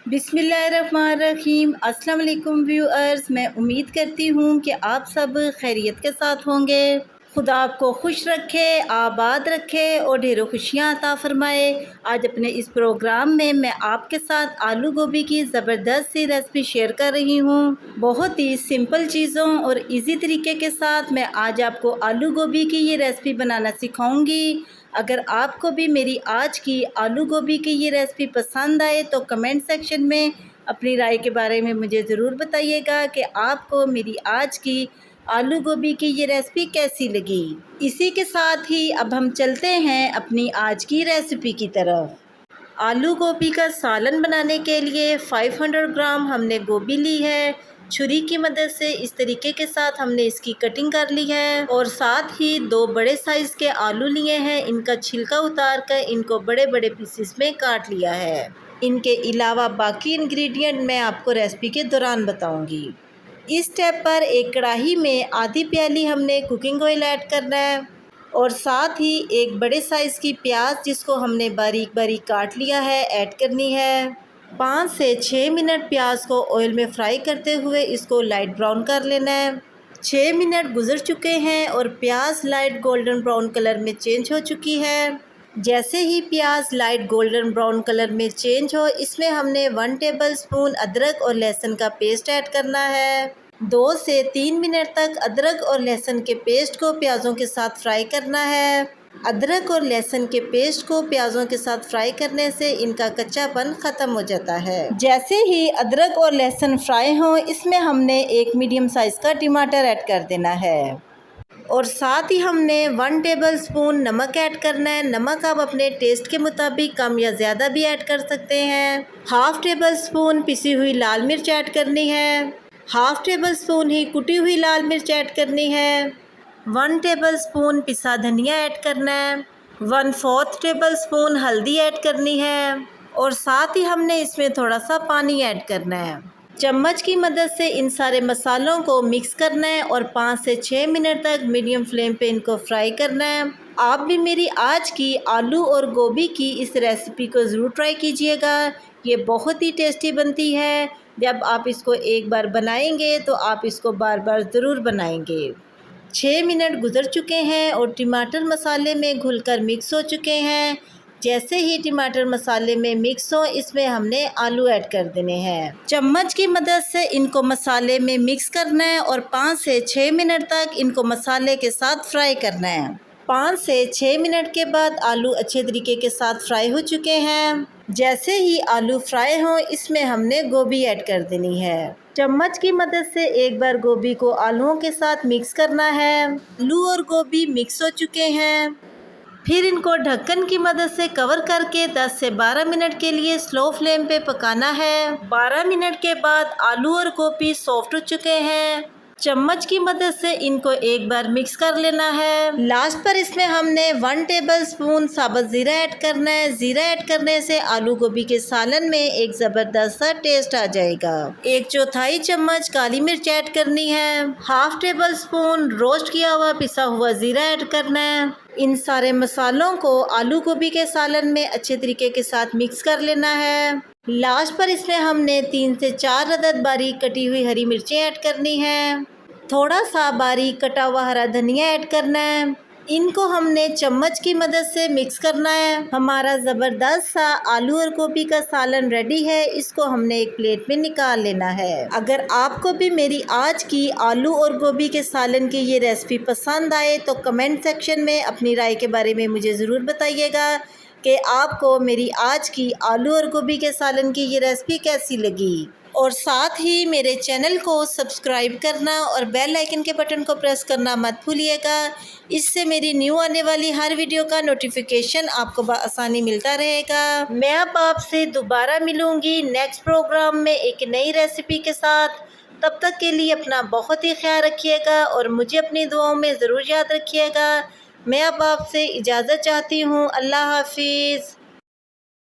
बिस्मिल्लाहिर्रहमानिर्रहीम। अस्सलाम वालेकुम व्यूअर्स, मैं उम्मीद करती हूँ कि आप सब खैरियत के साथ होंगे। खुदा आपको खुश रखे, आबाद रखे और ढेरों खुशियाँ अता फ़रमाए। आज अपने इस प्रोग्राम में मैं आपके साथ आलू गोभी की ज़बरदस्त सी रेसिपी शेयर कर रही हूँ। बहुत ही सिंपल चीज़ों और इजी तरीके के साथ मैं आज आपको आलू गोभी की ये रेसिपी बनाना सिखाऊंगी। अगर आपको भी मेरी आज की आलू गोभी की ये रेसिपी पसंद आए तो कमेंट सेक्शन में अपनी राय के बारे में मुझे ज़रूर बताइएगा कि आपको मेरी आज की आलू गोभी की ये रेसिपी कैसी लगी। इसी के साथ ही अब हम चलते हैं अपनी आज की रेसिपी की तरफ। आलू गोभी का सालन बनाने के लिए 500 ग्राम हमने गोभी ली है। छुरी की मदद से इस तरीके के साथ हमने इसकी कटिंग कर ली है और साथ ही 2 बड़े साइज़ के आलू लिए हैं। इनका छिलका उतार कर इनको बड़े बड़े पीसेस में काट लिया है। इनके अलावा बाकी इंग्रेडिएंट मैं आपको रेसिपी के दौरान बताऊंगी। इस स्टेप पर एक कढ़ाई में आधी प्याली हमने कुकिंग ऑयल ऐड करना है और साथ ही एक बड़े साइज़ की प्याज जिसको हमने बारीक बारीक काट लिया है ऐड करनी है। 5 से 6 मिनट प्याज को ऑयल में फ्राई करते हुए इसको लाइट ब्राउन कर लेना है। 6 मिनट गुजर चुके हैं और प्याज लाइट गोल्डन ब्राउन कलर में चेंज हो चुकी है। जैसे ही प्याज लाइट गोल्डन ब्राउन कलर में चेंज हो, इसमें हमने 1 टेबलस्पून अदरक और लहसुन का पेस्ट ऐड करना है। 2 से 3 मिनट तक अदरक और लहसुन के पेस्ट को प्याज़ों के साथ फ्राई करना है। अदरक और लहसुन के पेस्ट को प्याज़ों के साथ फ्राई करने से इनका कच्चापन ख़त्म हो जाता है। जैसे ही अदरक और लहसुन फ्राई हो, इसमें हमने एक मीडियम साइज़ का टमाटर ऐड कर देना है और साथ ही हमने 1 टेबलस्पून नमक ऐड करना है। नमक आप अपने टेस्ट के मुताबिक कम या ज़्यादा भी ऐड कर सकते हैं। हाफ़ टेबल स्पून पिसी हुई लाल मिर्च ऐड करनी है। हाफ़ टेबल स्पून ही कुटी हुई लाल मिर्च ऐड करनी है। 1 टेबलस्पून पिसा धनिया ऐड करना है। 1/4 टेबलस्पून हल्दी ऐड करनी है और साथ ही हमने इसमें थोड़ा सा पानी ऐड करना है। चम्मच की मदद से इन सारे मसालों को मिक्स करना है और 5 से 6 मिनट तक मीडियम फ्लेम पे इनको फ्राई करना है। आप भी मेरी आज की आलू और गोभी की इस रेसिपी को ज़रूर ट्राई कीजिएगा। ये बहुत ही टेस्टी बनती है। जब आप इसको एक बार बनाएंगे तो आप इसको बार बार ज़रूर बनाएंगे। 6 मिनट गुजर चुके हैं और टमाटर मसाले में घुलकर मिक्स हो चुके हैं। जैसे ही टमाटर मसाले में मिक्स हो, इसमें हमने आलू ऐड कर देने हैं। चम्मच की मदद से इनको मसाले में मिक्स करना है और 5 से 6 मिनट तक इनको मसाले के साथ फ्राई करना है। 5 से 6 मिनट के बाद आलू अच्छे तरीके के साथ फ्राई हो चुके हैं। जैसे ही आलू फ्राई हो, इसमें हमने गोभी ऐड कर देनी है। चम्मच की मदद से एक बार गोभी को आलूओं के साथ मिक्स करना है। आलू और गोभी मिक्स हो चुके हैं। फिर इनको ढक्कन की मदद से कवर करके 10 से 12 मिनट के लिए स्लो फ्लेम पे पकाना है। 12 मिनट के बाद आलू और गोभी सॉफ्ट हो चुके हैं। चम्मच की मदद से इनको एक बार मिक्स कर लेना है। लास्ट पर इसमें हमने 1 टेबलस्पून साबुत ज़ीरा ऐड करना है। ज़ीरा ऐड करने से आलू गोभी के सालन में एक ज़बरदस्त सा टेस्ट आ जाएगा। 1/4 चम्मच काली मिर्च ऐड करनी है। हाफ़ टेबलस्पून रोस्ट किया हुआ पिसा हुआ ज़ीरा ऐड करना है। इन सारे मसालों को आलू गोभी के सालन में अच्छे तरीके के साथ मिक्स कर लेना है। लास्ट पर इसमें हमने 3 से 4 अदद बारीक कटी हुई हरी मिर्चें ऐड करनी है। थोड़ा सा बारीक कटा हुआ हरा धनिया ऐड करना है। इनको हमने चम्मच की मदद से मिक्स करना है। हमारा ज़बरदस्त सा आलू और गोभी का सालन रेडी है। इसको हमने एक प्लेट में निकाल लेना है। अगर आपको भी मेरी आज की आलू और गोभी के सालन की ये रेसिपी पसंद आए तो कमेंट सेक्शन में अपनी राय के बारे में मुझे ज़रूर बताइएगा कि आपको मेरी आज की आलू और गोभी के सालन की ये रेसिपी कैसी लगी। और साथ ही मेरे चैनल को सब्सक्राइब करना और बेल आइकन के बटन को प्रेस करना मत भूलिएगा। इससे मेरी न्यू आने वाली हर वीडियो का नोटिफिकेशन आपको बआसानी मिलता रहेगा। मैं अब आपसे दोबारा मिलूँगी नेक्स्ट प्रोग्राम में एक नई रेसिपी के साथ। तब तक के लिए अपना बहुत ही ख्याल रखिएगा और मुझे अपनी दुआओं में ज़रूर याद रखिएगा। मैं अब आपसे इजाज़त चाहती हूँ। अल्लाह हाफिज़।